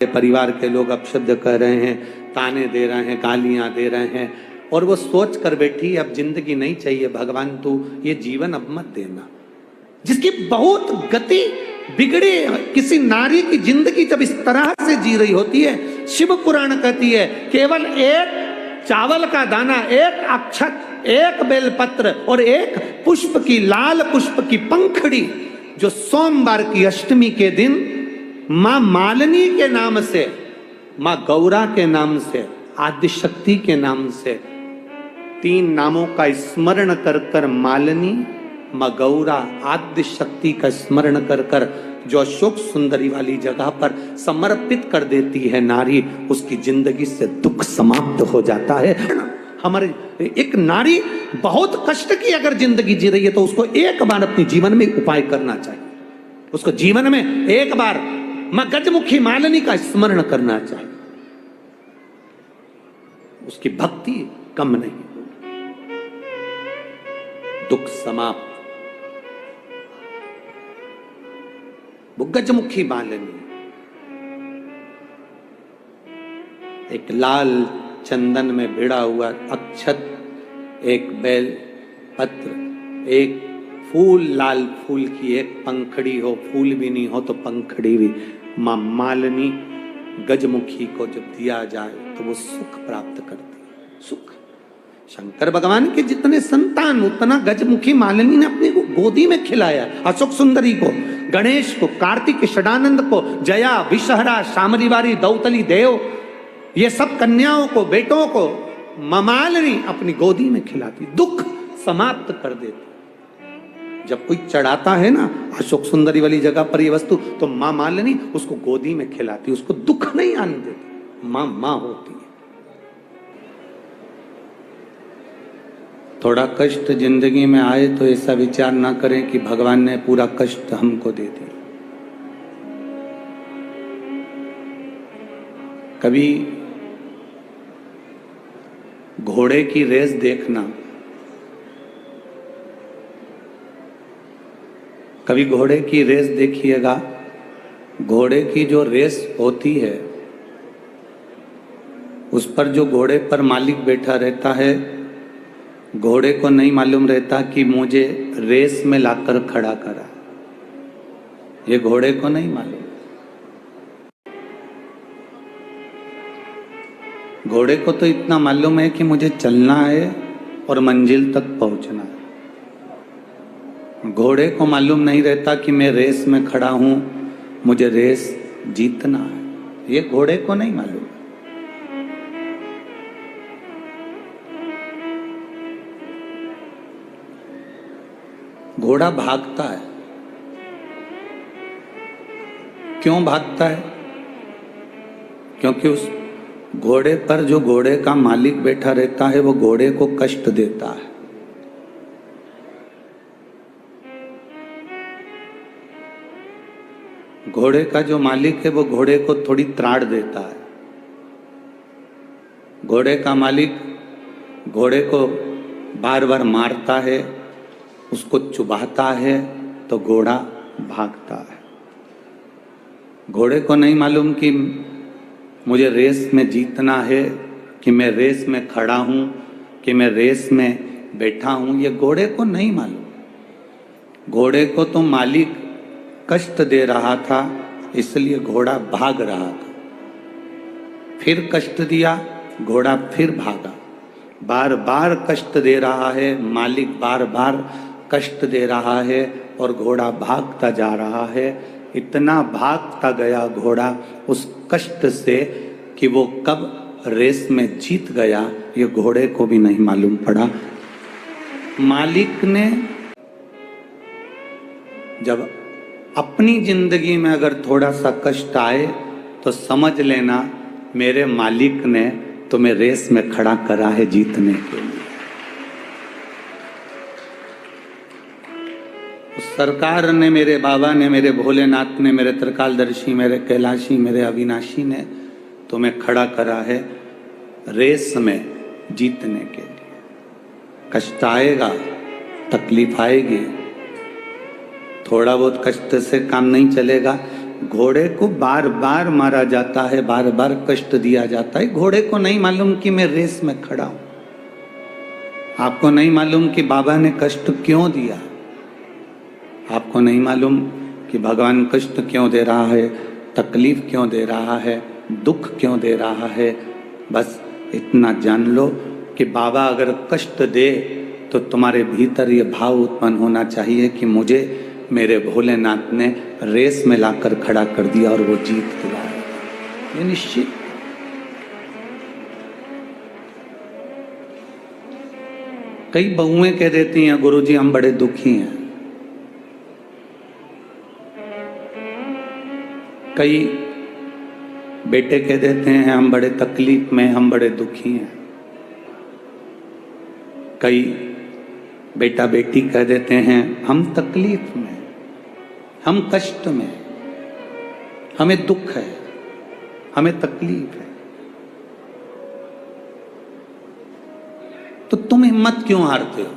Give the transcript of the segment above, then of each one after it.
परिवार के लोग अपशब्द कह रहे हैं, ताने दे रहे हैं, गालियां दे रहे हैं, और वो सोच कर बैठी अब जिंदगी नहीं चाहिए, भगवान तू ये जीवन अब मत देना। जिसकी बहुत गति बिगड़े किसी नारी की जिंदगी जब इस तरह से जी रही होती है, शिव पुराण कहती है केवल एक चावल का दाना, एक अक्षत, एक बेलपत्र और एक पुष्प की, लाल पुष्प की पंखड़ी, जो सोमवार की अष्टमी के दिन मां मालिनी के नाम से, मां गौरा के नाम से, आदिशक्ति के नाम से, तीन नामों का स्मरण कर कर, मालिनी, मां गौरा, आदिशक्ति का स्मरण कर कर जो अशोक सुंदरी वाली जगह पर समर्पित कर देती है नारी, उसकी जिंदगी से दुख समाप्त हो जाता है। हमारे एक नारी बहुत कष्ट की अगर जिंदगी जी रही है तो उसको एक बार अपने जीवन में उपाय करना चाहिए, उसको जीवन में एक बार मां गजमुखी मालिनी का स्मरण करना चाहिए, उसकी भक्ति कम नहीं, दुख समाप्त। वो गजमुखी मालिनी एक लाल चंदन में भिड़ा हुआ अक्षत, एक बेल पत्र, एक फूल, लाल फूल की एक पंखड़ी हो, फूल भी नहीं हो तो पंखड़ी भी, मां मालिनी गजमुखी को जब दिया जाए तो वो सुख प्राप्त करती है। सुख, शंकर भगवान के जितने संतान उतना गजमुखी मालिनी ने अपनी गोदी में खिलाया। अशोक सुंदरी को, गणेश को, कार्तिक षडानंद को, जया, विषहरा, शामरीवारी, दौतली, देव, ये सब कन्याओं को, बेटों को मां मालिनी अपनी गोदी में खिलाती, दुख समाप्त कर देती। जब कोई चढ़ाता है ना अशोक सुंदरी वाली जगह पर ये वस्तु, तो मां मालिनी उसको गोदी में खिलाती, उसको दुख नहीं आने देती। मां मां होती है। थोड़ा कष्ट जिंदगी में आए तो ऐसा विचार ना करें कि भगवान ने पूरा कष्ट हमको दे दिया। कभी घोड़े की रेस देखना, कभी घोड़े की रेस देखिएगा। घोड़े की जो रेस होती है उस पर जो घोड़े पर मालिक बैठा रहता है, घोड़े को नहीं मालूम रहता कि मुझे रेस में लाकर खड़ा करा, ये घोड़े को नहीं मालूम। घोड़े को तो इतना मालूम है कि मुझे चलना है और मंजिल तक पहुंचना है। घोड़े को मालूम नहीं रहता कि मैं रेस में खड़ा हूं, मुझे रेस जीतना है, ये घोड़े को नहीं मालूम। घोड़ा भागता है, क्यों भागता है? क्योंकि उस घोड़े पर जो घोड़े का मालिक बैठा रहता है वो घोड़े को कष्ट देता है। घोड़े का जो मालिक है वो घोड़े को थोड़ी त्राड़ देता है। घोड़े का मालिक घोड़े को बार बार मारता है, उसको चुभाता है तो घोड़ा भागता है। घोड़े को नहीं मालूम कि मुझे रेस में जीतना है, कि मैं रेस में खड़ा हूं, कि मैं रेस में बैठा हूं, ये घोड़े को नहीं मालूम। घोड़े को तो मालिक कष्ट दे रहा था, इसलिए घोड़ा भाग रहा था। फिर कष्ट दिया, घोड़ा फिर भागा। बार बार कष्ट दे रहा है मालिक, बार बार कष्ट दे रहा है और घोड़ा भागता जा रहा है। इतना भागता गया घोड़ा उस कष्ट से कि वो कब रेस में जीत गया ये घोड़े को भी नहीं मालूम पड़ा। मालिक ने जब अपनी जिंदगी में अगर थोड़ा सा कष्ट आए तो समझ लेना मेरे मालिक ने तुम्हें रेस में खड़ा करा है जीतने के लिए। सरकार ने, मेरे बाबा ने, मेरे भोलेनाथ ने, मेरे त्रिकालदर्शी, मेरे कैलाशी, मेरे अविनाशी ने तुम्हें खड़ा करा है रेस में जीतने के लिए। कष्ट आएगा, तकलीफ आएगी, थोड़ा बहुत कष्ट से काम नहीं चलेगा, घोड़े को बार बार मारा जाता है, बार बार कष्ट दिया जाता है। घोड़े को नहीं मालूम कि मैं रेस में खड़ा हूं। आपको नहीं मालूम कि बाबा ने कष्ट क्यों दिया। आपको नहीं मालूम कि भगवान कष्ट क्यों दे रहा है, तकलीफ क्यों दे रहा है, दुख क्यों दे रहा है। बस इतना जान लो कि बाबा अगर कष्ट दे तो तुम्हारे भीतर ये भाव उत्पन्न होना चाहिए कि मुझे मेरे भोलेनाथ ने रेस में लाकर खड़ा कर दिया और वो जीत दिलाया। ये निश्चित। कई बहुएं कह देती हैं गुरुजी हम बड़े दुखी हैं। कई बेटे कह देते हैं हम बड़े तकलीफ में, हम बड़े दुखी हैं। कई बेटा बेटी कह देते हैं हम तकलीफ में, हम कष्ट में, हमें दुख है, हमें तकलीफ है। तो तुम हिम्मत क्यों हारते हो?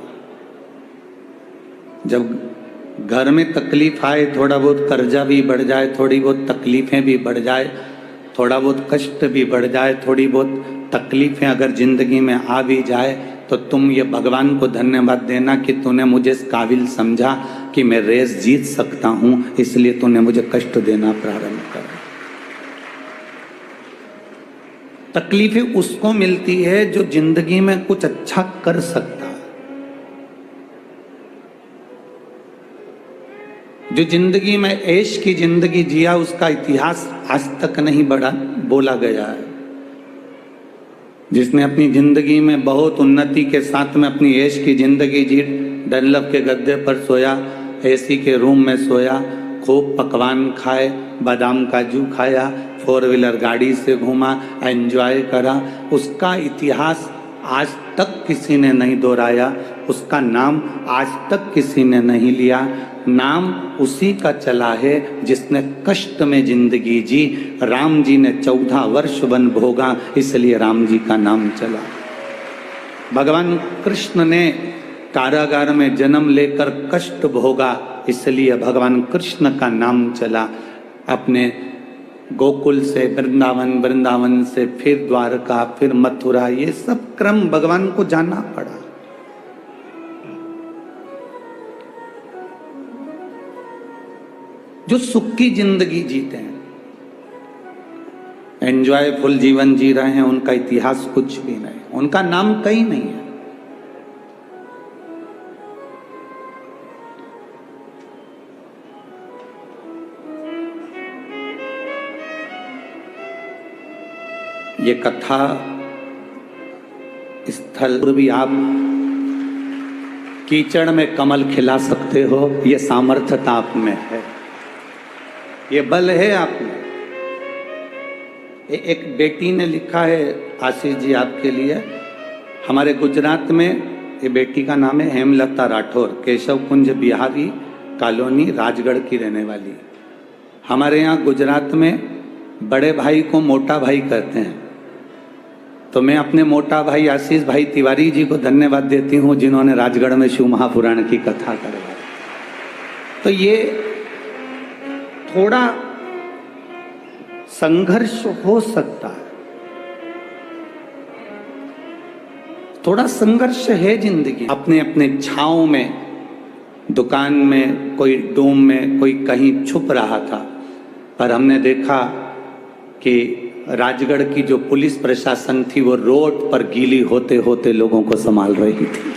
जब घर में तकलीफ आए, थोड़ा बहुत कर्जा भी बढ़ जाए, थोड़ी बहुत तकलीफें भी बढ़ जाए, थोड़ा बहुत कष्ट भी बढ़ जाए, थोड़ी बहुत तकलीफें अगर जिंदगी में आ भी जाए, तो तुम ये भगवान को धन्यवाद देना कि तूने मुझे इस काबिल समझा कि मैं रेस जीत सकता हूं, इसलिए तूने मुझे कष्ट देना प्रारंभ करा। तकलीफें उसको मिलती है जो जिंदगी में कुछ अच्छा कर सकता है, जो जिंदगी में ऐश की जिंदगी जिया, उसका इतिहास आज तक नहीं बढ़ा बोला गया है। जिसने अपनी जिंदगी में बहुत उन्नति के साथ में अपनी ऐश की जिंदगी जी, डनलप के गद्दे पर सोया, एसी के रूम में सोया, खूब पकवान खाए, बादाम काजू खाया, 4 व्हीलर गाड़ी से घूमा, एंजॉय करा, उसका इतिहास आज तक किसी ने नहीं दोहराया, उसका नाम आज तक किसी ने नहीं लिया। नाम उसी का चला है जिसने कष्ट में जिंदगी जी। राम जी ने 14 वर्ष वन भोगा, इसलिए राम जी का नाम चला। भगवान कृष्ण ने कारागार में जन्म लेकर कष्ट भोगा, इसलिए भगवान कृष्ण का नाम चला। अपने गोकुल से वृंदावन, वृंदावन से फिर द्वारका, फिर मथुरा, ये सब क्रम भगवान को जाना पड़ा। जो सुख की जिंदगी जीते हैं, एंजॉयफुल जीवन जी रहे हैं, उनका इतिहास कुछ भी नहीं, उनका नाम कहीं नहीं है। ये कथा स्थल पर भी आप कीचड़ में कमल खिला सकते हो, ये सामर्थ्यता आप में है, ये बल है आप में। एक बेटी ने लिखा है, आशीष जी आपके लिए, हमारे गुजरात में ये बेटी का नाम है हेमलता राठौर, केशव कुंज बिहारी कॉलोनी राजगढ़ की रहने वाली। हमारे यहाँ गुजरात में बड़े भाई को मोटा भाई कहते हैं, तो मैं अपने मोटा भाई आशीष भाई तिवारी जी को धन्यवाद देती हूँ जिन्होंने राजगढ़ में शिव महापुराण की कथा करवाई। तो ये थोड़ा संघर्ष हो सकता है, थोड़ा संघर्ष है जिंदगी। अपने अपने छांव में, दुकान में, कोई डोम में, कोई कहीं छुप रहा था, पर हमने देखा कि राजगढ़ की जो पुलिस प्रशासन थी वो रोड पर गीली होते होते लोगों को संभाल रही थी।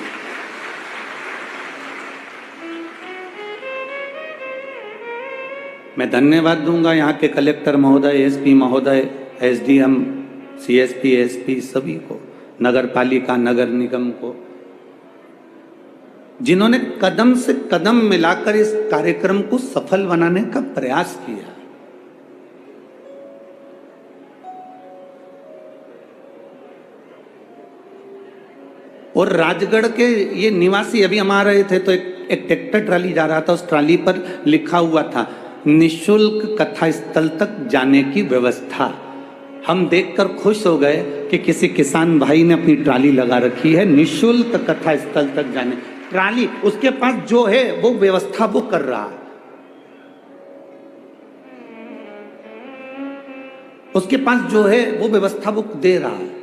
मैं धन्यवाद दूंगा यहाँ के कलेक्टर महोदय, एसपी महोदय, एसडीएम, सीएसपी, एसपी सभी को, नगर पालिका, नगर निगम को, जिन्होंने कदम से कदम मिलाकर इस कार्यक्रम को सफल बनाने का प्रयास किया। और राजगढ़ के ये निवासी अभी हम आ रहे थे तो एक ट्रैक्टर ट्राली जा रहा था, उस ट्राली पर लिखा हुआ था निशुल्क कथा स्थल तक जाने की व्यवस्था। हम देखकर खुश हो गए कि किसी किसान भाई ने अपनी ट्राली लगा रखी है, निशुल्क कथा स्थल तक जाने। ट्राली उसके पास जो है वो व्यवस्था वो कर रहा है। उसके पास जो है वो व्यवस्था वो दे रहा है।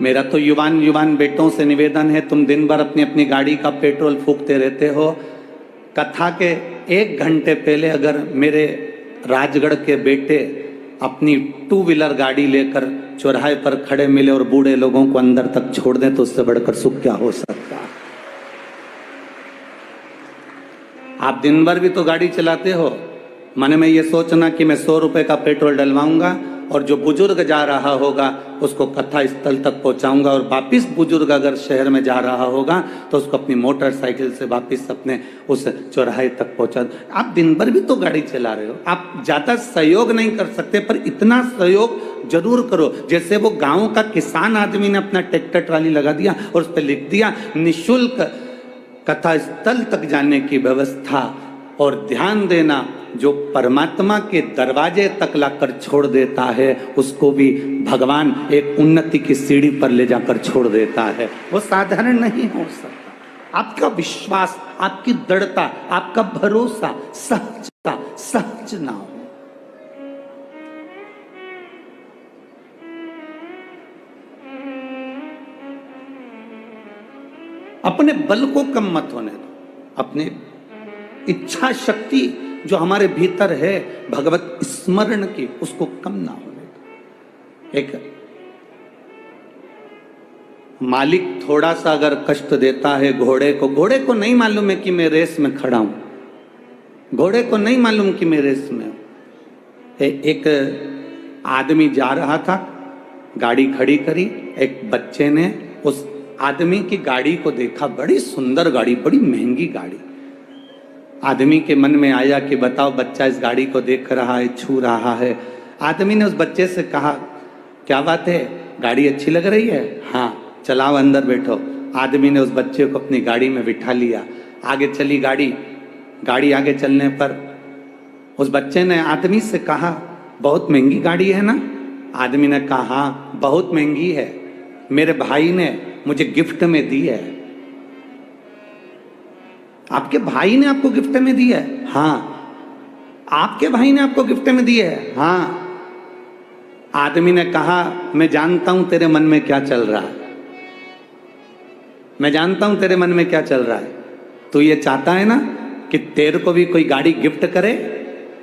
मेरा तो युवान युवान बेटों से निवेदन है, तुम दिन भर अपनी अपनी गाड़ी का पेट्रोल फूकते रहते हो। कथा के 1 घंटे पहले अगर मेरे राजगढ़ के बेटे अपनी 2 व्हीलर गाड़ी लेकर चौराहे पर खड़े मिले और बूढ़े लोगों को अंदर तक छोड़ दें तो उससे बढ़कर सुख क्या हो सकता है। आप दिन भर भी तो गाड़ी चलाते हो, मन में ये सोचना कि मैं 100 रुपए का पेट्रोल डलवाऊंगा और जो बुजुर्ग जा रहा होगा उसको कथा स्थल तक पहुंचाऊंगा, और वापिस बुजुर्ग अगर शहर में जा रहा होगा तो उसको अपनी मोटरसाइकिल से वापिस अपने उस चौराहे तक पहुंचा। आप दिन भर भी तो गाड़ी चला रहे हो, आप ज्यादा सहयोग नहीं कर सकते पर इतना सहयोग जरूर करो। जैसे वो गांव का किसान आदमी ने अपना ट्रैक्टर ट्राली लगा दिया और उस पर लिख दिया निःशुल्क कथा स्थल तक जाने की व्यवस्था, और ध्यान देना जो परमात्मा के दरवाजे तक लाकर छोड़ देता है उसको भी भगवान एक उन्नति की सीढ़ी पर ले जाकर छोड़ देता है। वो साधारण नहीं हो सकता। आपका विश्वास, आपकी दृढ़ता, आपका भरोसा सहजता सहज ना हो। अपने बल को कम मत होने दो, अपने इच्छा शक्ति जो हमारे भीतर है भगवत स्मरण की उसको कम ना होने दो। एक मालिक थोड़ा सा अगर कष्ट देता है घोड़े को नहीं मालूम है कि मैं रेस में खड़ा हूं, घोड़े को नहीं मालूम कि मैं रेस में हूं। एक आदमी जा रहा था, गाड़ी खड़ी करी, एक बच्चे ने उस आदमी की गाड़ी को देखा, बड़ी सुंदर गाड़ी, बड़ी महंगी गाड़ी। आदमी के मन में आया कि बताओ बच्चा इस गाड़ी को देख रहा है, छू रहा है। आदमी ने उस बच्चे से कहा क्या बात है, गाड़ी अच्छी लग रही है? हाँ, चलाओ अंदर बैठो। आदमी ने उस बच्चे को अपनी गाड़ी में बिठा लिया, आगे चली गाड़ी आगे चलने पर उस बच्चे ने आदमी से कहा बहुत महंगी गाड़ी है ना? आदमी ने कहा हाँ बहुत महंगी है, मेरे भाई ने मुझे गिफ्ट में दी है। आपके भाई ने आपको गिफ्ट में दी है? हाँ। आपके भाई ने आपको गिफ्ट में दी है? हाँ। आदमी ने कहा मैं जानता हूं तेरे मन में क्या चल रहा है, मैं जानता हूं तेरे मन में क्या चल रहा है। तू ये चाहता है ना कि तेरे को भी कोई गाड़ी गिफ्ट करे?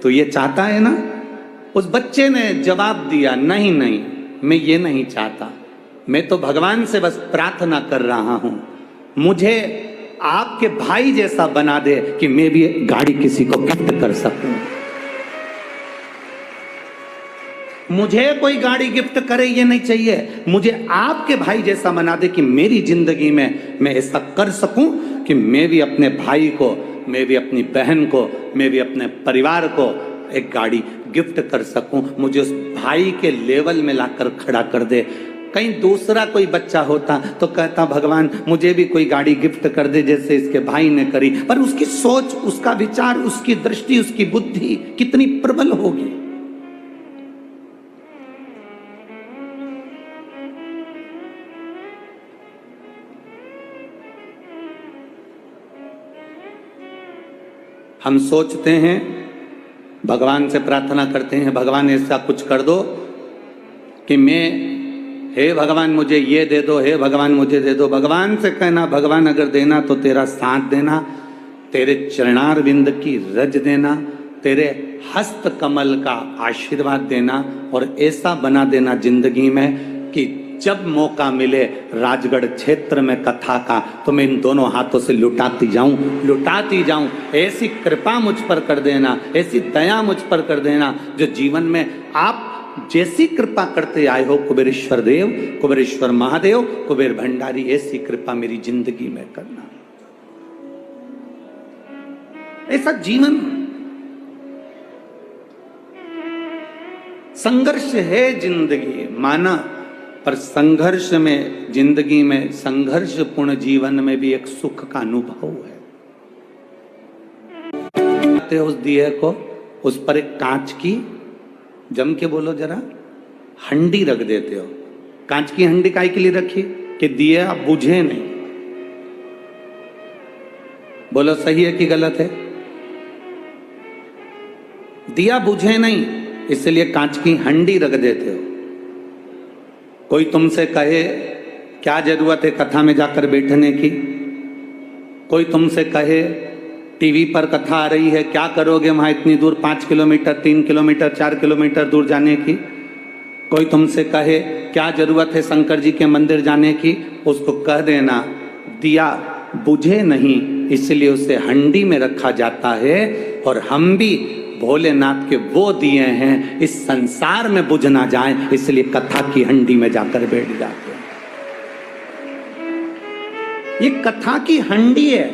तू ये चाहता है ना? उस बच्चे ने जवाब दिया नहीं नहीं, मैं ये नहीं चाहता, मैं तो भगवान से बस प्रार्थना कर रहा हूं मुझे आपके भाई जैसा बना दे कि मैं भी गाड़ी किसी को गिफ्ट कर सकूं। मुझे कोई गाड़ी गिफ्ट करे ये नहीं चाहिए, मुझे आपके भाई जैसा बना दे कि मेरी जिंदगी में मैं ऐसा कर सकूं कि मैं भी अपने भाई को, मैं भी अपनी बहन को, मैं भी अपने परिवार को एक गाड़ी गिफ्ट कर सकूं। मुझे उस भाई के लेवल में लाकर खड़ा कर दे। कहीं दूसरा कोई बच्चा होता तो कहता भगवान मुझे भी कोई गाड़ी गिफ्ट कर दे जैसे इसके भाई ने करी, पर उसकी सोच, उसका विचार, उसकी दृष्टि, उसकी बुद्धि कितनी प्रबल होगी। हम सोचते हैं, भगवान से प्रार्थना करते हैं भगवान ऐसा कुछ कर दो कि मैं, हे भगवान मुझे ये दे दो, हे भगवान मुझे दे दो। भगवान से कहना भगवान अगर देना तो तेरा साथ देना, तेरे चरणार बिंद की रज देना, तेरे हस्त कमल का आशीर्वाद देना, और ऐसा बना देना जिंदगी में कि जब मौका मिले राजगढ़ क्षेत्र में कथा का तो मैं इन दोनों हाथों से लुटाती जाऊं। ऐसी कृपा मुझ पर कर देना, ऐसी दया मुझ पर कर देना जो जीवन में आप जैसी कृपा करते आए हो कुबेरेश्वर देव, कुबेरेश्वर महादेव, कुबेर भंडारी, ऐसी कृपा मेरी जिंदगी में करना। ऐसा जीवन संघर्ष है जिंदगी माना, पर संघर्ष में, जिंदगी में संघर्षपूर्ण जीवन में भी एक सुख का अनुभव है। उस दिए को, उस पर एक कांच की, जम के बोलो जरा, हंडी रख देते हो। कांच की हंडी काहे के लिए रखी? कि दिया बुझे नहीं। बोलो सही है कि गलत है? दिया बुझे नहीं, इसलिए कांच की हंडी रख देते हो। कोई तुमसे कहे क्या जरूरत है कथा में जाकर बैठने की, कोई तुमसे कहे टीवी पर कथा आ रही है क्या करोगे वहां इतनी दूर 5 किलोमीटर 3 किलोमीटर 4 किलोमीटर दूर जाने की, कोई तुमसे कहे क्या जरूरत है शंकर जी के मंदिर जाने की, उसको कह देना दिया बुझे नहीं इसलिए उसे हंडी में रखा जाता है, और हम भी भोलेनाथ के वो दिए हैं इस संसार में बुझ ना जाए इसलिए कथा की हंडी में जाकर बैठ जाते हैं। ये कथा की हंडी है।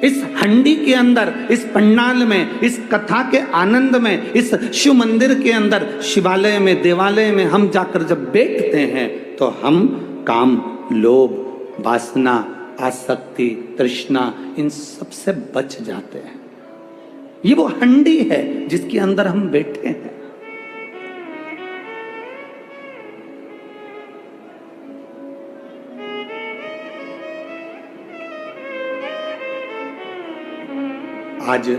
इस हंडी के अंदर, इस पंडाल में, इस कथा के आनंद में, इस शिव मंदिर के अंदर, शिवालय में, देवालय में हम जाकर जब बैठते हैं तो हम काम, लोभ, वासना, आसक्ति, तृष्णा इन सब से बच जाते हैं। ये वो हंडी है जिसके अंदर हम बैठे हैं। आज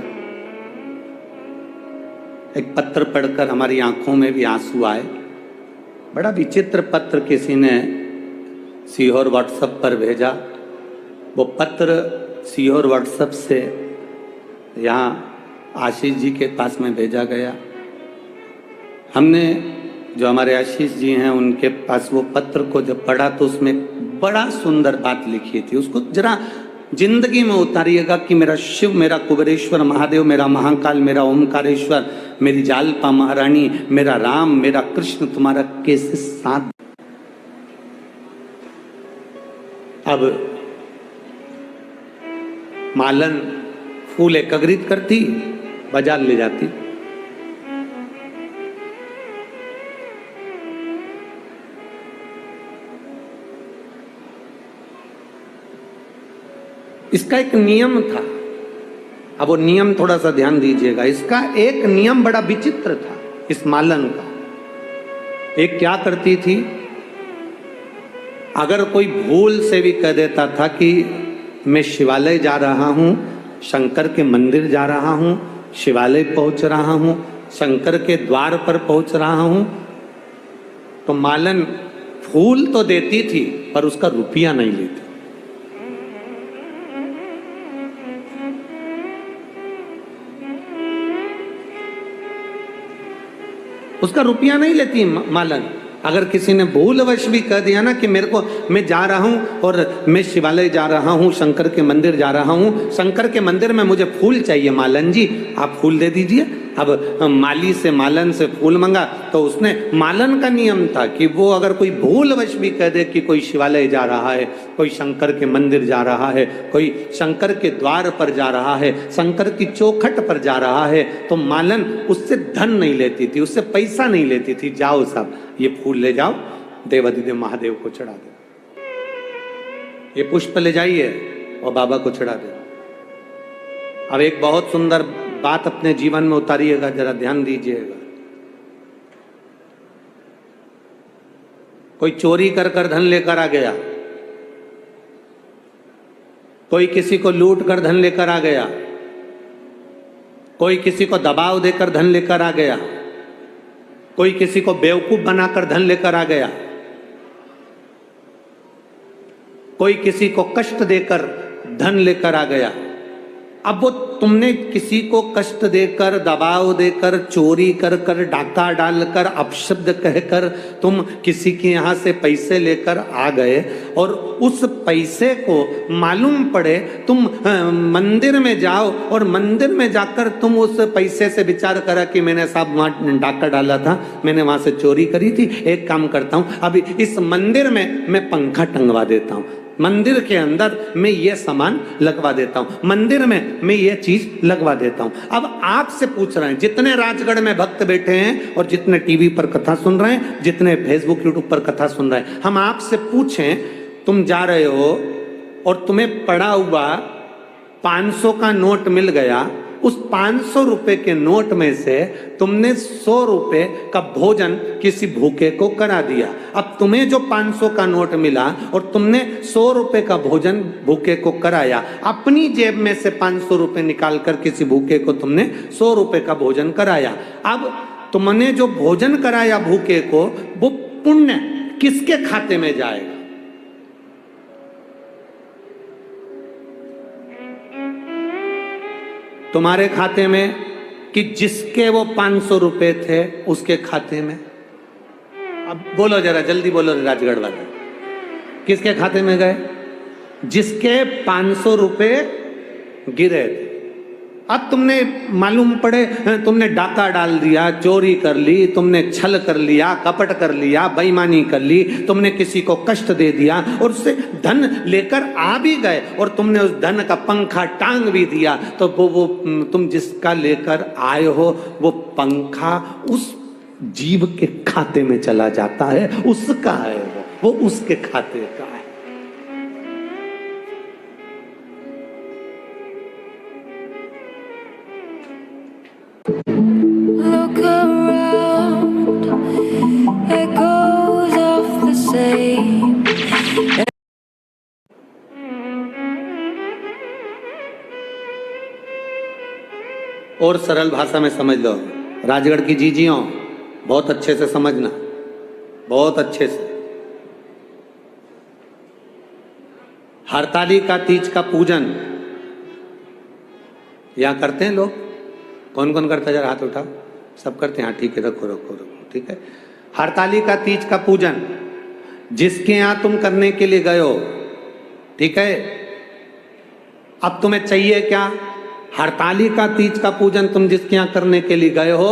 एक पत्र पढ़कर हमारी आंखों में भी आंसू आए। बड़ा विचित्र पत्र किसी ने सीहोर व्हाट्सएप पर भेजा। वो पत्र सीहोर व्हाट्सएप से यहाँ आशीष जी के पास में भेजा गया। हमने जो हमारे आशीष जी हैं उनके पास वो पत्र को जब पढ़ा तो उसमें बड़ा सुंदर बात लिखी थी। उसको जरा जिंदगी में उतारिएगा कि मेरा शिव, मेरा कुबेरेश्वर महादेव, मेरा महाकाल, मेरा ओमकारेश्वर, मेरी जालपा महारानी, मेरा राम, मेरा कृष्ण तुम्हारा कैसे साथ। अब मालन फूल एकत्रित करती, बाजार ले जाती। इसका एक नियम था। अब वो नियम थोड़ा सा ध्यान दीजिएगा। इसका एक नियम बड़ा विचित्र था इस मालन का। एक क्या करती थी, अगर कोई भूल से भी कह देता था कि मैं शिवालय जा रहा हूं, शंकर के मंदिर जा रहा हूं, शिवालय पहुंच रहा हूं, शंकर के द्वार पर पहुंच रहा हूं, तो मालन फूल तो देती थी पर उसका रुपया नहीं लेती। उसका रुपया नहीं लेती मालन। अगर किसी ने भूलवश भी कह दिया ना कि मेरे को, मैं जा रहा हूं और मैं शिवालय जा रहा हूं, शंकर के मंदिर जा रहा हूं, शंकर के मंदिर में मुझे फूल चाहिए मालन जी, आप फूल दे दीजिए। अब माली से, मालन से फूल मंगा तो उसने, मालन का नियम था कि वो अगर कोई भूलवश भी कह दे कि कोई शिवालय जा रहा है, कोई शंकर के मंदिर जा रहा है, कोई शंकर के द्वार पर जा रहा है, शंकर की चौखट पर जा रहा है, तो मालन उससे धन नहीं लेती थी, उससे पैसा नहीं लेती थी। जाओ साहब ये फूल ले जाओ, देवाधिदेव महादेव को चढ़ा दो, ये पुष्प ले जाइए और बाबा को चढ़ा दो। अब एक बहुत सुंदर बात अपने जीवन में उतारिएगा, जरा ध्यान दीजिएगा। कोई चोरी कर कर धन लेकर आ गया, कोई किसी को लूट कर धन लेकर आ गया, कोई किसी को दबाव देकर धन लेकर आ गया, कोई किसी को बेवकूफ बनाकर धन लेकर आ गया, कोई किसी को कष्ट देकर धन लेकर आ गया। अब वो तुमने किसी को कष्ट देकर, दबाव देकर, चोरी कर कर, डाका डालकर, अपशब्द कहकर तुम किसी के यहाँ से पैसे लेकर आ गए, और उस पैसे को मालूम पड़े तुम मंदिर में जाओ और मंदिर में जाकर तुम उस पैसे से विचार करा कि मैंने साहब वहाँ डाका डाला था, मैंने वहाँ से चोरी करी थी, एक काम करता हूँ अभी इस मंदिर में मैं पंखा टंगवा देता हूँ, मंदिर के अंदर मैं ये सामान लगवा देता हूं, मंदिर में मैं ये चीज लगवा देता हूं। अब आपसे पूछ रहे हैं, जितने राजगढ़ में भक्त बैठे हैं और जितने टीवी पर कथा सुन रहे हैं, जितने फेसबुक यूट्यूब पर कथा सुन रहे हैं, हम आपसे पूछें, तुम जा रहे हो और तुम्हें पड़ा हुआ 500 का नोट मिल गया, उस 500 रुपए के नोट में से तुमने 100 रुपए का भोजन किसी भूखे को करा दिया। अब तुम्हें जो 500 का नोट मिला और तुमने 100 रुपए का भोजन भूखे को कराया, अपनी जेब में से 500 रुपए निकालकर किसी भूखे को तुमने 100 रुपए का भोजन कराया। अब तुमने जो भोजन कराया भूखे को, वो पुण्य किसके खाते में जाएगा? तुम्हारे खाते में कि जिसके वो 500 रुपए थे उसके खाते में? अब बोलो जरा जल्दी बोलो राजगढ़ वाले, किसके खाते में गए? जिसके 500 रुपए गिरे थे। अब तुमने मालूम पड़े तुमने डाका डाल दिया, चोरी कर ली, तुमने छल कर लिया, कपट कर लिया, बेईमानी कर ली, तुमने किसी को कष्ट दे दिया और उससे धन लेकर आ भी गए और तुमने उस धन का पंखा टांग भी दिया, तो वो तुम जिसका लेकर आए हो वो पंखा उस जीव के खाते में चला जाता है, उसका है वो उसके खाते का है। Look around, it goes off the same. और सरल भाषा में समझ लो, राजगढ़ की जीजियों बहुत अच्छे से समझना, बहुत अच्छे से। हरतालिका तीज का पूजन यहाँ करते हैं लोग। कौन कौन करता है जरा हाथ उठाओ। सब करते हैं? हाँ ठीक है, रखो रखो रखो, ठीक है। हरतालिका तीज का पूजन जिसके यहाँ तुम करने के लिए गए हो, ठीक है, अब तुम्हें चाहिए क्या? हरतालिका तीज का पूजन तुम जिसके यहाँ करने के लिए गए हो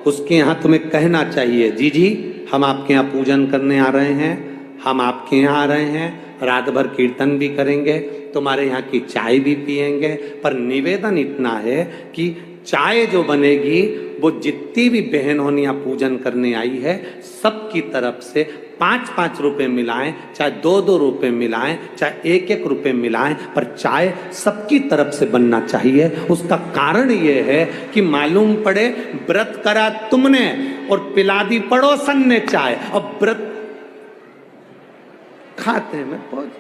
उसके यहाँ तुम्हें कहना चाहिए, जी जी हम आपके यहाँ पूजन करने आ रहे हैं, हम आपके यहाँ आ रहे हैं, रात भर कीर्तन भी करेंगे, तुम्हारे यहाँ की चाय भी पिएंगे, पर निवेदन इतना है कि चाय जो बनेगी वो जितनी भी बहनोनियां पूजन करने आई है सबकी तरफ से 5-5 रुपए मिलाएं, चाहे 2-2 रुपए मिलाएं, चाहे 1-1 रुपए मिलाएं, पर चाय सबकी तरफ से बनना चाहिए। उसका कारण ये है कि मालूम पड़े व्रत करा तुमने और पिला दी पड़ोसन ने चाय, अब व्रत खाते में पहुंच।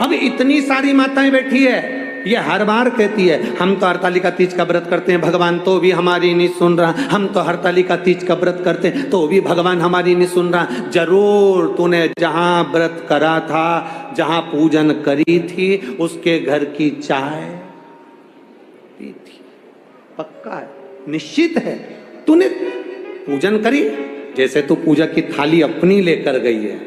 अब इतनी सारी माताएं बैठी है, ये हर बार कहती है हम तो हरतालिका तीज का व्रत करते हैं भगवान तो भी हमारी नहीं सुन रहा, हम तो हरतालिका तीज का व्रत करते हैं तो भी भगवान हमारी नहीं सुन रहा। जरूर तूने जहां व्रत करा था, जहां पूजन करी थी, उसके घर की चाय पी थी, पक्का है, निश्चित है। तूने पूजन करी, जैसे तू पूजा की थाली अपनी लेकर गई है,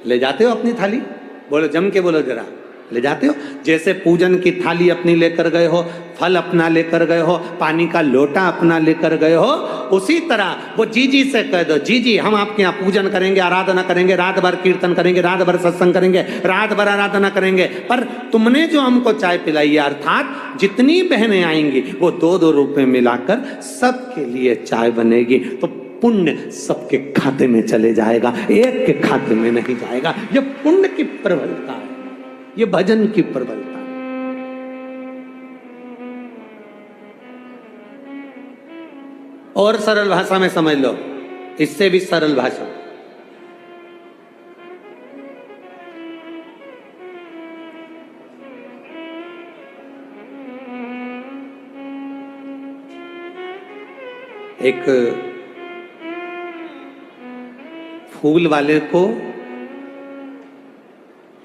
ले जाते हो अपनी थाली? बोलो जम के बोलो जरा, ले जाते हो? जैसे पूजन की थाली अपनी लेकर गए हो, फल अपना लेकर गए हो, पानी का लोटा अपना लेकर गए हो, उसी तरह वो जीजी से कह दो, जीजी हम आपके यहाँ पूजन करेंगे, आराधना करेंगे, रात भर कीर्तन करेंगे, रात भर सत्संग करेंगे, रात भर आराधना करेंगे, पर तुमने जो हमको चाय पिलाई है, अर्थात जितनी बहनें आएंगी वो 2-2 रुपए मिलाकर सबके लिए चाय बनेगी, तो पुण्य सबके खाते में चले जाएगा, एक के खाते में नहीं जाएगा। ये पुण्य की प्रबलता है, ये भजन की प्रबलता है। और सरल भाषा में समझ लो, इससे भी सरल भाषा, एक फूल वाले को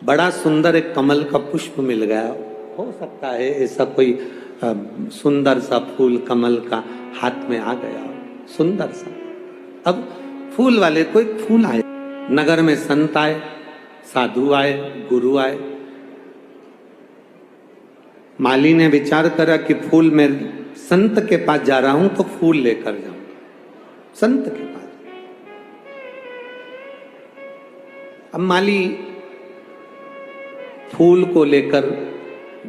बड़ा सुंदर एक कमल का पुष्प मिल गया, हो सकता है ऐसा कोई सुंदर सा फूल कमल का हाथ में आ गया, सुंदर सा। अब फूल वाले को एक फूल आए, नगर में संत आए, साधु आए, गुरु आए, माली ने विचार करा कि फूल में संत के पास जा रहा हूं तो फूल लेकर जाऊं, संत के पास। अब माली फूल को लेकर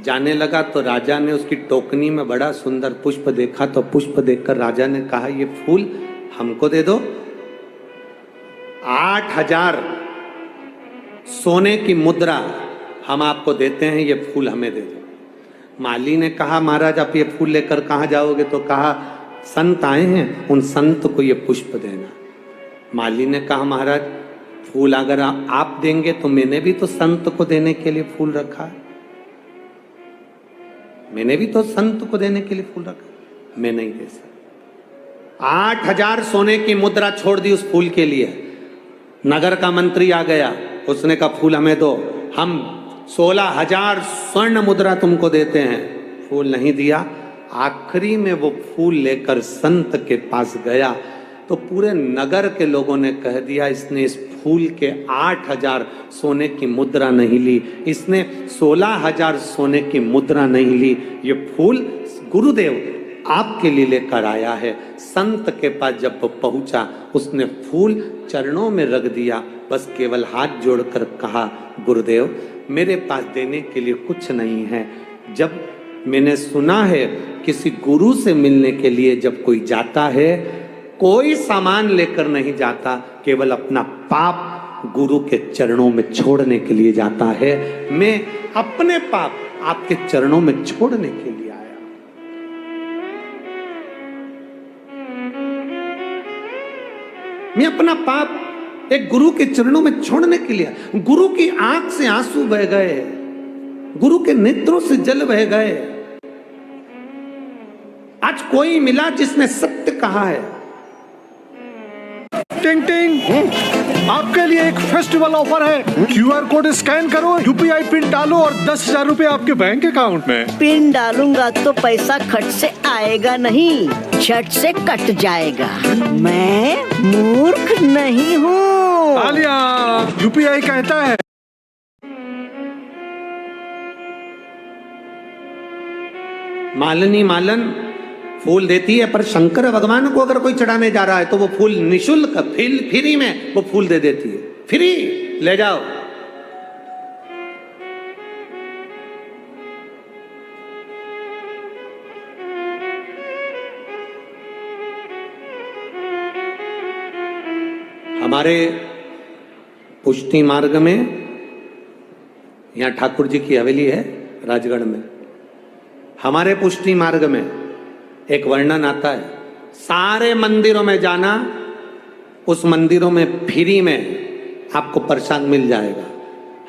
जाने लगा तो राजा ने उसकी टोकनी में बड़ा सुंदर पुष्प देखा, तो पुष्प देखकर राजा ने कहा ये फूल हमको दे दो, 8000 सोने की मुद्रा हम आपको देते हैं, ये फूल हमें दे दो। माली ने कहा महाराज आप ये फूल लेकर कहाँ जाओगे? तो कहा संत आए हैं, उन संत को ये पुष्प देना। माली ने कहा महाराज फूल अगर आप देंगे तो मैंने भी तो संत को देने के लिए फूल रखा है, मैंने भी तो संत को देने के लिए फूल रखा। मैं नहीं दे सकता। 8,000 सोने की मुद्रा छोड़ दी उस फूल के लिए। नगर का मंत्री आ गया, उसने कहा फूल हमें दो, हम 16,000 स्वर्ण मुद्रा तुमको देते हैं। फूल नहीं दिया। आखिरी में वो फूल लेकर संत के पास गया तो पूरे नगर के लोगों ने कह दिया इसने इस फूल के 8,000 सोने की मुद्रा नहीं ली, इसने 16,000 सोने की मुद्रा नहीं ली, ये फूल गुरुदेव आपके लिए लेकर आया है। संत के पास जब वो पहुंचा, उसने फूल चरणों में रख दिया, बस केवल हाथ जोड़कर कहा गुरुदेव मेरे पास देने के लिए कुछ नहीं है। जब मैंने सुना है किसी गुरु से मिलने के लिए जब कोई जाता है कोई सामान लेकर नहीं जाता, केवल अपना पाप गुरु के चरणों में छोड़ने के लिए जाता है। मैं अपने पाप आपके चरणों में छोड़ने के लिए आया। मैं अपना पाप एक गुरु के चरणों में छोड़ने के लिए। गुरु की आंख से आंसू बह गए, गुरु के नेत्रों से जल बह गए। आज कोई मिला जिसने सत्य कहा है। टिंग टिंग, आपके लिए एक फेस्टिवल ऑफर है। QR कोड स्कैन करो, UPI पिन डालो और 10,000 रुपए आपके बैंक अकाउंट में। पिन डालूंगा तो पैसा खट से आएगा नहीं, झट से कट जाएगा। मैं मूर्ख नहीं हूँ। आलिया, UPI कहता है। मालिनी मालन फूल देती है, पर शंकर भगवान को अगर कोई चढ़ाने जा रहा है तो वो फूल निशुल्क फ्री में वो फूल दे देती है। फ्री ले जाओ। हमारे पुष्टि मार्ग में यहाँ ठाकुर जी की हवेली है राजगढ़ में। हमारे पुष्टि मार्ग में एक वर्णन आता है, सारे मंदिरों में जाना, उस मंदिरों में फ्री में आपको प्रसाद मिल जाएगा।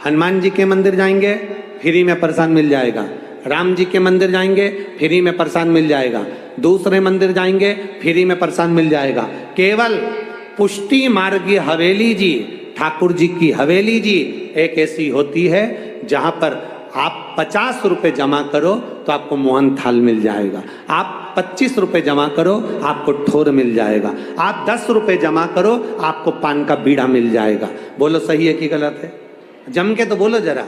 हनुमान जी के मंदिर जाएंगे फ्री में प्रसाद मिल जाएगा, राम जी के मंदिर जाएंगे फ्री में प्रसाद मिल जाएगा, दूसरे मंदिर जाएंगे फ्री में प्रसाद मिल जाएगा। केवल पुष्टि मार्गी हवेली जी, ठाकुर जी की हवेली जी एक ऐसी होती है जहां पर आप 50 रुपए जमा करो तो आपको मोहन थाल मिल जाएगा, आप 25 रुपए जमा करो आपको ठोर मिल जाएगा, आप 10 रुपए जमा करो आपको पान का बीड़ा मिल जाएगा। बोलो सही है कि गलत है? जम के तो बोलो जरा,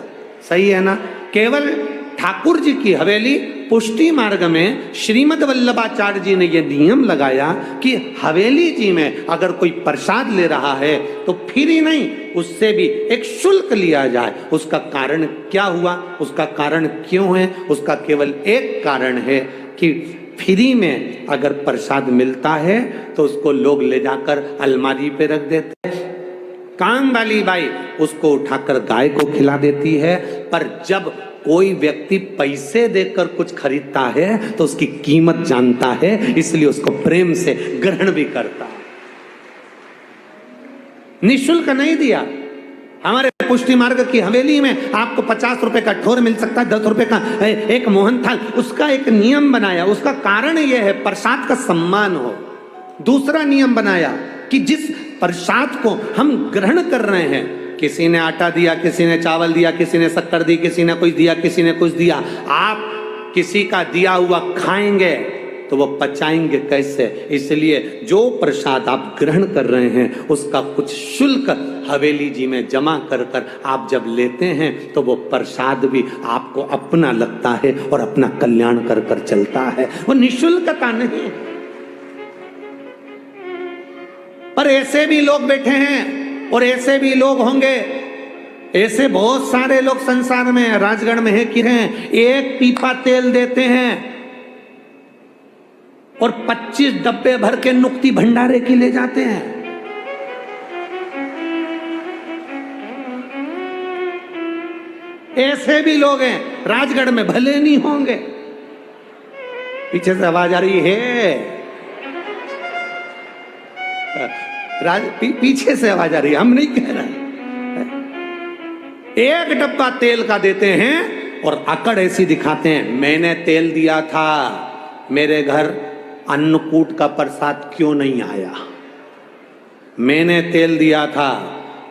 सही है ना? केवल ठाकुर जी की हवेली पुष्टि मार्ग में श्रीमद वल्लभाचार्य जी ने यह नियम लगाया कि हवेली जी में अगर कोई प्रसाद ले रहा है तो फ्री नहीं, उससे भी एक शुल्क लिया जाए। उसका कारण क्या हुआ, उसका कारण क्यों है? उसका केवल एक कारण है कि फ्री में अगर प्रसाद मिलता है तो उसको लोग ले जाकर अलमारी पे रख देते हैं, काम वाली बाई उसको उठाकर गाय को खिला देती है। पर जब कोई व्यक्ति पैसे देकर कुछ खरीदता है तो उसकी कीमत जानता है, इसलिए उसको प्रेम से ग्रहण भी करता है। निःशुल्क नहीं दिया। हमारे पुष्टि मार्ग की हवेली में आपको 50 रुपए का ठोर मिल सकता है, 10 रुपए का एक मोहन थाल। उसका एक नियम बनाया, उसका कारण यह है प्रसाद का सम्मान हो। दूसरा नियम बनाया कि जिस प्रसाद को हम ग्रहण कर रहे हैं, किसी ने आटा दिया, किसी ने चावल दिया, किसी ने शक्कर दी, किसी ने कुछ दिया, किसी ने कुछ दिया, आप किसी का दिया हुआ खाएंगे तो वो पचाएंगे कैसे? इसलिए जो प्रसाद आप ग्रहण कर रहे हैं उसका कुछ शुल्क हवेली जी में जमा कर कर आप जब लेते हैं तो वो प्रसाद भी आपको अपना लगता है और अपना कल्याण कर कर चलता है। वो निःशुल्कता नहीं। पर ऐसे भी लोग बैठे हैं और ऐसे भी लोग होंगे, ऐसे बहुत सारे लोग संसार में राजगढ़ में है कि हैं, एक पीपा तेल देते हैं और 25 डब्बे भर के नुक्ति भंडारे की ले जाते हैं। ऐसे भी लोग हैं राजगढ़ में, भले नहीं होंगे। पीछे से आवाज आ रही है, पीछे से आवाज आ रही है, हम नहीं कह रहे। एक डब्बा तेल का देते हैं और अकड़ ऐसी दिखाते हैं, मैंने तेल दिया था, मेरे घर अन्नकूट का प्रसाद क्यों नहीं आया? मैंने तेल दिया था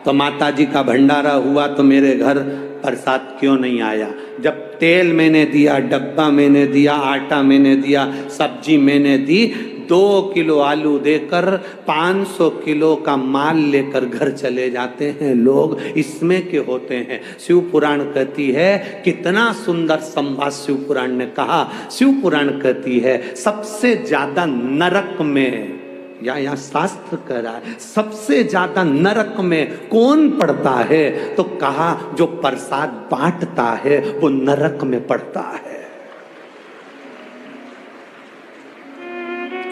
तो माता जी का भंडारा हुआ तो मेरे घर प्रसाद क्यों नहीं आया? जब तेल मैंने दिया, डब्बा मैंने दिया, आटा मैंने दिया, सब्जी मैंने दी, 2 किलो आलू देकर 500 किलो का माल लेकर घर चले जाते हैं लोग, इसमें के होते हैं। शिव पुराण कहती है, कितना सुंदर संवाद शिव पुराण ने कहा। शिव पुराण कहती है सबसे ज्यादा नरक में, या शास्त्र कह रहा है सबसे ज्यादा नरक में कौन पड़ता है? तो कहा जो प्रसाद बांटता है वो नरक में पड़ता है।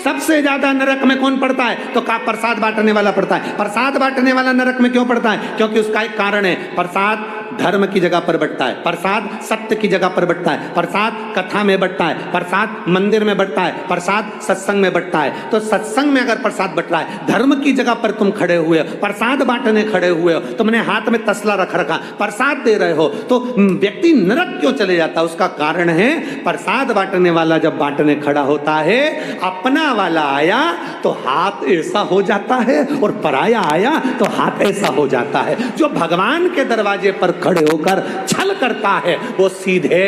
सबसे ज्यादा नरक में कौन पड़ता है? तो कहा प्रसाद बांटने वाला पड़ता है। प्रसाद बांटने वाला नरक में क्यों पड़ता है? क्योंकि उसका एक कारण है, प्रसाद धर्म की जगह पर बंटता है, प्रसाद सत्य की जगह पर बंटता है, प्रसाद कथा में बंटता है, प्रसाद मंदिर में बंटता है, प्रसाद सत्संग में बंटता है। तो सत्संग में अगर प्रसाद बंट रहा है, धर्म की जगह पर तुम खड़े हुए हो, प्रसाद बांटने खड़े हुए हो, तुमने हाथ में तसला रख रखा, प्रसाद दे रहे हो, तो व्यक्ति नरक क्यों चले जाता है? उसका कारण है प्रसाद बांटने वाला जब बांटने खड़ा होता है, अपना वाला आया तो हाथ ऐसा हो जाता है और पराया आया तो हाथ ऐसा हो जाता है। जो भगवान के दरवाजे पर खड़े होकर छल करता है वो सीधे,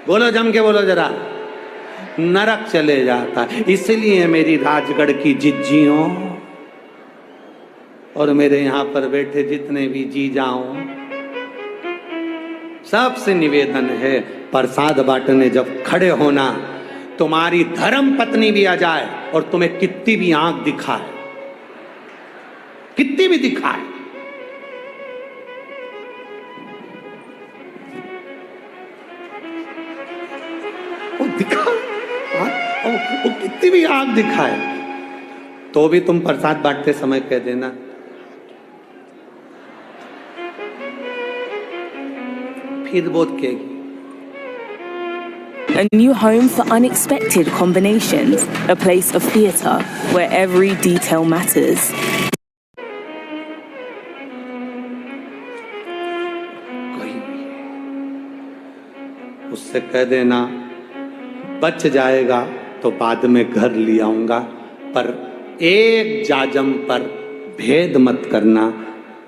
बोलो जम के बोलो जरा, नरक चले जाता है। इसलिए मेरी राजगढ़ की जिज्जियों और मेरे यहां पर बैठे जितने भी जी जाओ, सबसे निवेदन है प्रसाद बांटने जब खड़े होना, तुम्हारी धर्म पत्नी भी आ जाए और तुम्हें कितनी भी आंख दिखाए, कितनी भी दिखाए, वो कितनी भी आंख दिखाए, तो भी तुम प्रसाद बांटते समय कह देना फिर बोध कहेगी। A new home for unexpected combinations, a place of theatre where every detail matters. उससे कह देना बच जाएगा तो बाद में घर ले आऊंगा, पर एक जाजम पर भेद मत करना,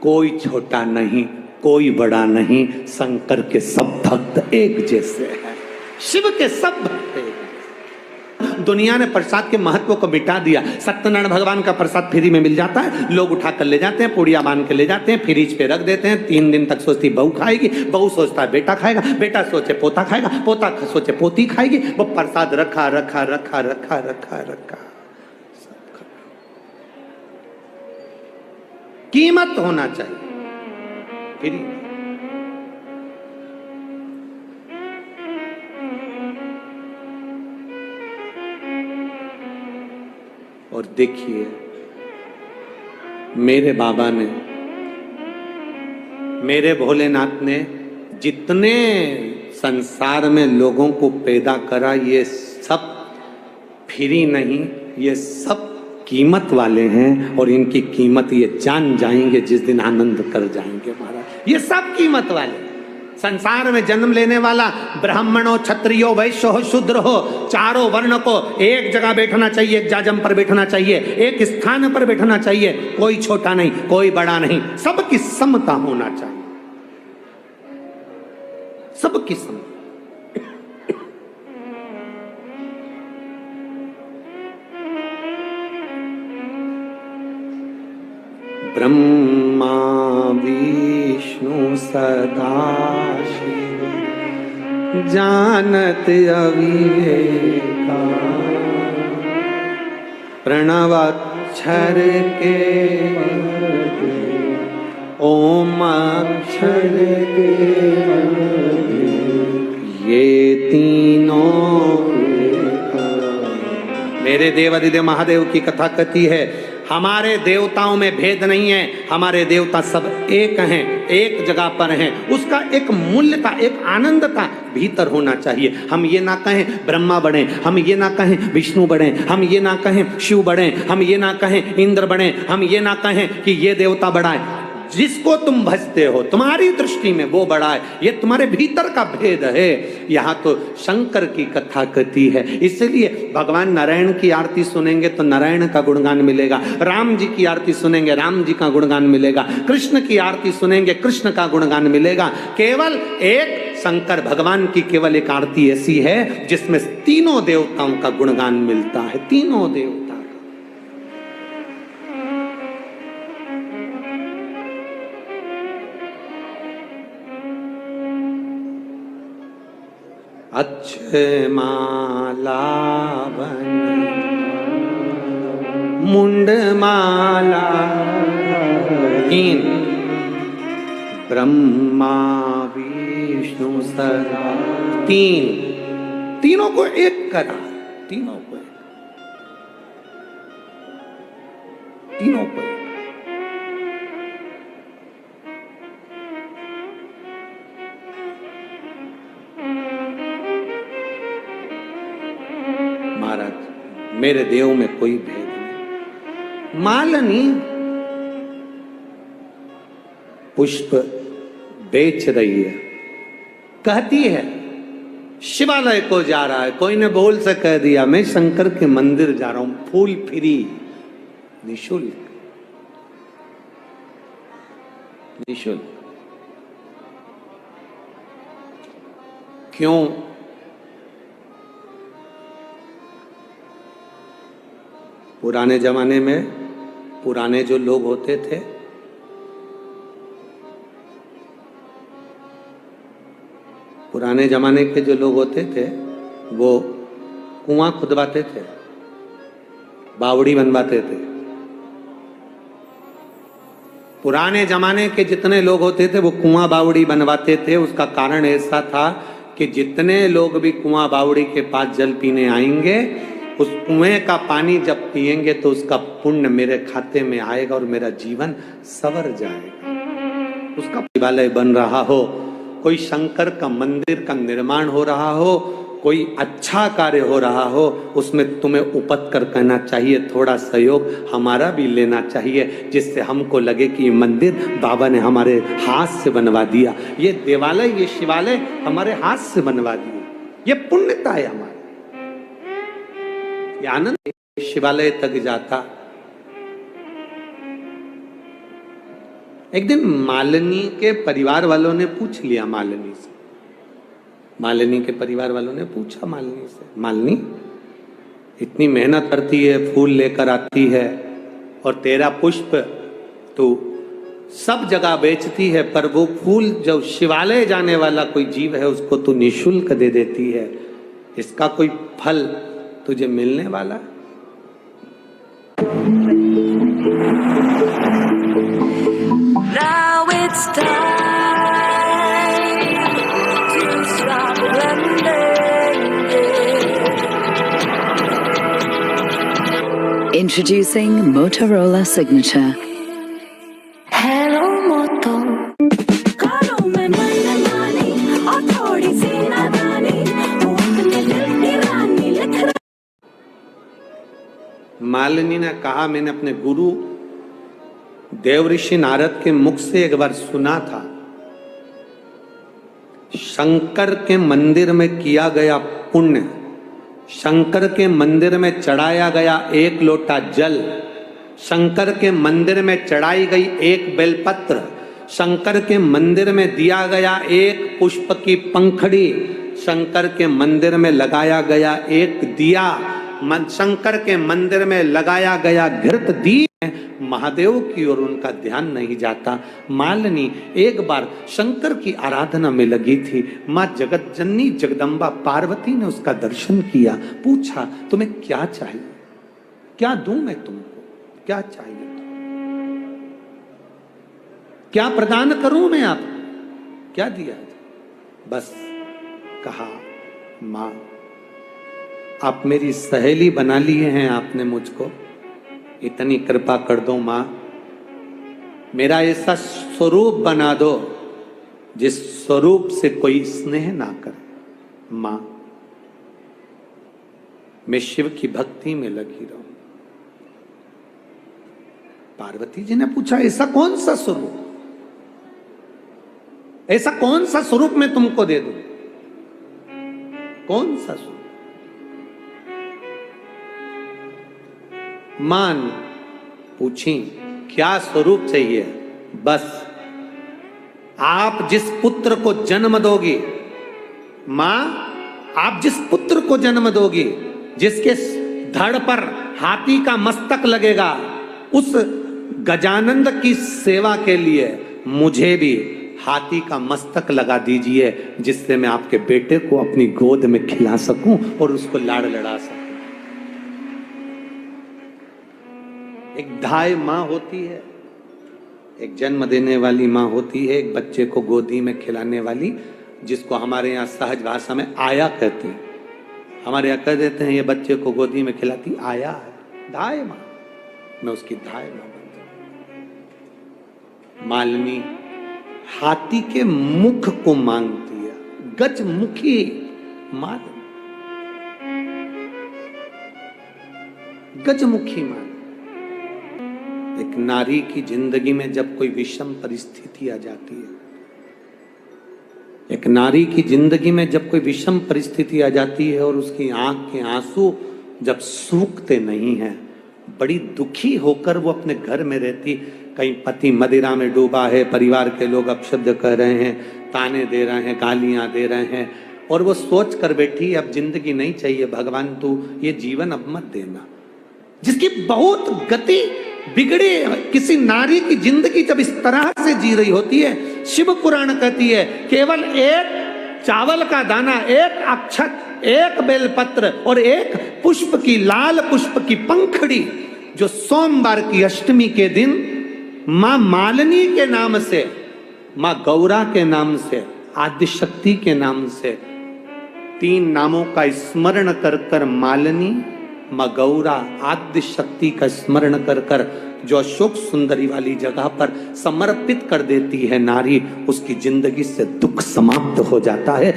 कोई छोटा नहीं कोई बड़ा नहीं, शंकर के सब भक्त एक जैसे हैं, शिव के सब भक्त एक। दुनिया ने प्रसाद के महत्व को मिटा दिया। सत्यनारायण भगवान का प्रसाद फ्री में मिल जाता है, लोग उठा कर ले जाते हैं, पुड़िया बांध के ले जाते हैं, फ्रिज पे रख देते हैं, 3 दिन तक सोचती बहू खाएगी, बहू सोचता है बेटा खाएगा, बेटा सोचे पोता खाएगा, पोता सोचे पोती खाएगी, वो प्रसाद रखा रखा रखा रखा रखा रखा। कीमत होना चाहिए फ्री। और देखिए मेरे बाबा ने, मेरे भोलेनाथ ने जितने संसार में लोगों को पैदा करा, ये सब फ्री नहीं, ये सब कीमत वाले हैं, और इनकी कीमत ये जान जाएंगे जिस दिन आनंद कर जाएंगे महाराज। ये सब कीमत वाले। संसार में जन्म लेने वाला ब्राह्मण हो, क्षत्रिय हो, वैश्य हो, शूद्र हो, चारों वर्ण को एक जगह बैठना चाहिए, एक जाजम पर बैठना चाहिए, एक स्थान पर बैठना चाहिए, कोई छोटा नहीं कोई बड़ा नहीं, सबकी समता होना चाहिए, सबकी समता। ब्रह्मा विष्णु सदा शिव जानत अविवेका, प्रणवाक्षर के ओम अक्षर के ये तीनों। मेरे देव अधिदेव महादेव की कथा कहती है, हमारे देवताओं में भेद नहीं है, हमारे देवता सब एक हैं, एक जगह पर हैं। उसका एक मूल्य का, एक आनंद का भीतर होना चाहिए। हम ये ना कहें ब्रह्मा बने, हम ये ना कहें विष्णु बने, हम ये ना कहें शिव बने, हम ये ना कहें इंद्र बने, हम ये ना कहें कि ये देवता बड़ा है। जिसको तुम भजते हो तुम्हारी दृष्टि में वो बड़ा है, ये तुम्हारे भीतर का भेद है। यहाँ तो शंकर की कथा कथी है, इसलिए भगवान नारायण की आरती सुनेंगे तो नारायण का गुणगान मिलेगा, राम जी की आरती सुनेंगे राम जी का गुणगान मिलेगा, कृष्ण की आरती सुनेंगे कृष्ण का गुणगान मिलेगा। केवल एक शंकर भगवान की केवल एक आरती ऐसी है जिसमें तीनों देवताओं का गुणगान मिलता है, तीनों देवता। अच्छे माला बन मुंड माला, तीन ब्रह्मा विष्णु सदा, तीनों को एक करा, तीनों को एक। महाराज मेरे देव में कोई भेद नहीं। मालिनी पुष्प बेच रही है, कहती है शिवालय को जा रहा है, कोई ने बोल से कह दिया मैं शंकर के मंदिर जा रहा हूं, फूल फ्री, निशुल्क, निशुल्क। क्यों? पुराने जमाने में पुराने जो लोग होते थे पुराने जमाने के जो लोग होते थे वो कुआं खुदवाते थे, बावड़ी बनवाते थे। पुराने जमाने के जितने लोग होते थे वो कुआं बावड़ी बनवाते थे। उसका कारण ऐसा था कि जितने लोग भी कुआं बावड़ी के पास जल पीने आएंगे उस कुएं का पानी जब पिएंगे तो उसका पुण्य मेरे खाते में आएगा और मेरा जीवन संवर जाएगा। उसका शिवालय बन रहा हो, कोई शंकर का मंदिर का निर्माण हो रहा हो, कोई अच्छा कार्य हो रहा हो, उसमें तुम्हें उपत कर कहना चाहिए, थोड़ा सहयोग हमारा भी लेना चाहिए, जिससे हमको लगे कि ये मंदिर बाबा ने हमारे हाथ से बनवा दिया, ये देवालय ये शिवालय हमारे हाथ से बनवा दिया, ये पुण्यता है हमारी। ये आनंद शिवालय तक जाता। एक दिन मालिनी के परिवार वालों ने पूछ लिया मालिनी से, मालिनी के परिवार वालों ने पूछा मालिनी से, मालिनी इतनी मेहनत करती है, फूल लेकर आती है और तेरा पुष्प तो सब जगह बेचती है, पर वो फूल जो शिवालय जाने वाला कोई जीव है उसको तू निःशुल्क दे देती है, इसका कोई फल तुझे मिलने वाला? Now it's time to stop blending. Introducing Motorola Signature. Hello Moto, करो मैं मनमानी और थोड़ी सी नादानी, अपने दिल की रानी लिख रहा। मालिनी ने कहा मैंने अपने गुरु देवऋषि नारद के मुख से एक बार सुना था, शंकर के मंदिर में किया गया पुण्य, शंकर के मंदिर में चढ़ाया गया एक लोटा जल, शंकर के मंदिर में चढ़ाई गई एक बेलपत्र, शंकर के मंदिर में दिया गया एक पुष्प की पंखड़ी, शंकर के मंदिर में लगाया गया एक दिया, शंकर के मंदिर में लगाया गया घृत दीप, महादेव की ओर उनका ध्यान नहीं जाता। मालिनी एक बार शंकर की आराधना में लगी थी, माँ जगत जननी जगदम्बा पार्वती ने उसका दर्शन किया, पूछा तुम्हें क्या चाहिए, क्या दूं मैं तुमको, क्या चाहिए तुम, क्या प्रदान करूं मैं आपको, क्या दिया? बस कहा माँ आप मेरी सहेली बना लिए हैं आपने मुझको, इतनी कृपा कर दो माँ, मेरा ऐसा स्वरूप बना दो जिस स्वरूप से कोई स्नेह ना करे। माँ मैं शिव की भक्ति में लगी रहूं। पार्वती जी ने पूछा ऐसा कौन सा स्वरूप? ऐसा कौन सा स्वरूप मैं तुमको दे दूं? कौन सा स्वरूप? मान पूछी क्या स्वरूप चाहिए? बस आप जिस पुत्र को जन्म दोगी, मां आप जिस पुत्र को जन्म दोगी, जिसके धड़ पर हाथी का मस्तक लगेगा, उस गजानंद की सेवा के लिए मुझे भी हाथी का मस्तक लगा दीजिए, जिससे मैं आपके बेटे को अपनी गोद में खिला सकूं और उसको लाड़ लड़ा सकूं। एक धाय मां होती है, एक जन्म देने वाली मां होती है, एक बच्चे को गोदी में खिलाने वाली, जिसको हमारे यहाँ सहज भाषा में आया कहते हैं। हमारे यहाँ कह देते हैं ये बच्चे को गोदी में खिलाती आया है, धाय मां। मैं उसकी धाय मां बनता हूं। मालिनी हाथी के मुख को मांगती है, गजमुखी मालिनी, गजमुखी मालिनी। एक नारी की जिंदगी में जब कोई विषम परिस्थिति आ जाती है, एक नारी की जिंदगी में जब कोई विषम परिस्थिति आ जाती है और उसकी आंख के आंसू जब सूखते नहीं हैं, बड़ी दुखी होकर वो अपने घर में रहती, कहीं पति मदिरा में डूबा है, परिवार के लोग अपशब्द कह रहे हैं, ताने दे रहे हैं, गालियां दे रहे हैं, और वो सोच कर बैठी अब जिंदगी नहीं चाहिए भगवान, तू ये जीवन अब मत देना। जिसकी बहुत गति बिगड़ी किसी नारी की जिंदगी जब इस तरह से जी रही होती है, शिव पुराण कहती है केवल एक चावल का दाना, एक अक्षत, एक बेलपत्र और एक पुष्प की, लाल पुष्प की पंखड़ी, जो सोमवार की अष्टमी के दिन मां मालिनी के नाम से, मां गौरा के नाम से, आदिशक्ति के नाम से, तीन नामों का स्मरण कर कर मालिनी, मां गौरा, आद्य शक्ति का स्मरण कर कर जो अशोक सुंदरी वाली जगह पर समर्पित कर देती है नारी, उसकी जिंदगी से दुख समाप्त हो जाता है।